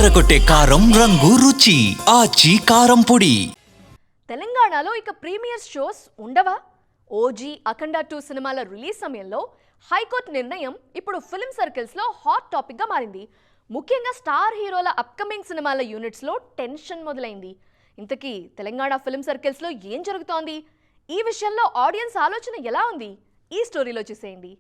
అదరగొట్టే కారం రంగు రుచి ఆచి కారం పొడి. తెలంగాణలో ఇక ప్రీమియర్ షోస్ ఉండవా? ఓజీ, అఖండ 2 సినిమాల రిలీజ్ సమయంలో హైకోర్టు నిర్ణయం ఇప్పుడు ఫిల్మ్ సర్కిల్స్లో హాట్ టాపిక్గా మారింది. ముఖ్యంగా స్టార్ హీరోల అప్కమింగ్ సినిమాల యూనిట్స్లో టెన్షన్ మొదలైంది. ఇంతకీ తెలంగాణ ఫిల్మ్ సర్కిల్స్లో ఏం జరుగుతోంది? ఈ విషయంలో ఆడియన్స్ ఆలోచన ఎలా ఉంది? ఈ స్టోరీలో చూసేయండి.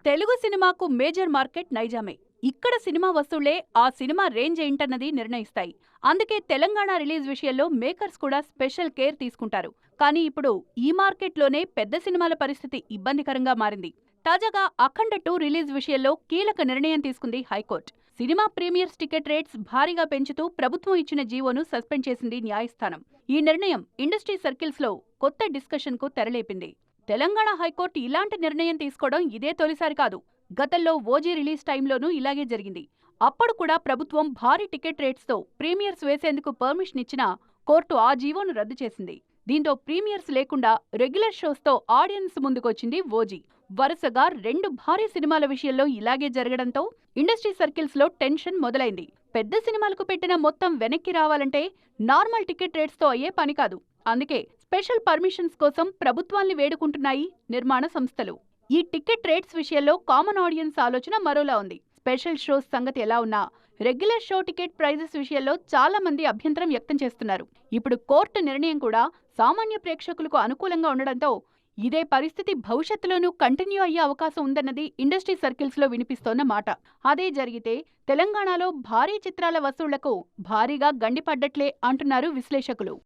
తెలుగు సినిమాకు మేజర్ మార్కెట్ నైజామే. ఇక్కడ సినిమా వసూళ్లే ఆ సినిమా రేంజ్ ఏంటన్నది నిర్ణయిస్తాయి. అందుకే తెలంగాణ రిలీజ్ విషయంలో మేకర్స్ కూడా స్పెషల్ కేర్ తీసుకుంటారు. కానీ ఇప్పుడు ఈ మార్కెట్లోనే పెద్ద సినిమాల పరిస్థితి ఇబ్బందికరంగా మారింది. తాజాగా అఖండ 2 రిలీజ్ విషయంలో కీలక నిర్ణయం తీసుకుంది high court. Cinema premieres ticket rates భారీగా పెంచుతూ ప్రభుత్వం ఇచ్చిన జీవోను సస్పెండ్ చేసింది న్యాయస్థానం. ఈ నిర్ణయం ఇండస్ట్రీ సర్కిల్స్లో కొత్త డిస్కషన్కు తెరలేపింది. తెలంగాణ హైకోర్టు ఇలాంటి నిర్ణయం తీసుకోవడం ఇదే తొలిసారి కాదు. గతంలో ఓజీ రిలీజ్ టైంలోనూ ఇలాగే జరిగింది. అప్పుడు కూడా ప్రభుత్వం భారీ టికెట్ రేట్స్తో ప్రీమియర్స్ వేసేందుకు పర్మిషన్ ఇచ్చినా కోర్టు ఆ జీవోను రద్దు చేసింది. దీంతో ప్రీమియర్స్ లేకుండా రెగ్యులర్ షోస్తో ఆడియన్స్ ముందుకొచ్చింది ఓజీ. వరుసగా 2 భారీ సినిమాల విషయంలో ఇలాగే జరగడంతో ఇండస్ట్రీ సర్కిల్స్లో టెన్షన్ మొదలైంది. పెద్ద సినిమాలకు పెట్టిన మొత్తం వెనక్కి రావాలంటే నార్మల్ టికెట్ రేట్స్తో అయ్యే పని కాదు. అందుకే స్పెషల్ పర్మిషన్స్ కోసం ప్రభుత్వాల్ని వేడుకుంటున్నాయి నిర్మాణ సంస్థలు. ఈ టికెట్ రేట్స్ విషయంలో కామన్ ఆడియన్స్ ఆలోచన మరోలా ఉంది. స్పెషల్ షోస్ సంగతి ఎలా ఉన్నా రెగ్యులర్ షో టికెట్ ప్రైజెస్ విషయంలో చాలా మంది అభ్యంతరం వ్యక్తం చేస్తున్నారు. ఇప్పుడు కోర్టు నిర్ణయం కూడా సామాన్య ప్రేక్షకులకు అనుకూలంగా ఉండడంతో ఇదే పరిస్థితి భవిష్యత్తులోనూ కంటిన్యూ అయ్యే అవకాశం ఉందన్నది ఇండస్ట్రీ సర్కిల్స్లో వినిపిస్తోన్న మాట. అదే జరిగితే తెలంగాణలో భారీ చిత్రాల వసూళ్లకు భారీగా గండిపడ్డట్లే అంటున్నారు విశ్లేషకులు.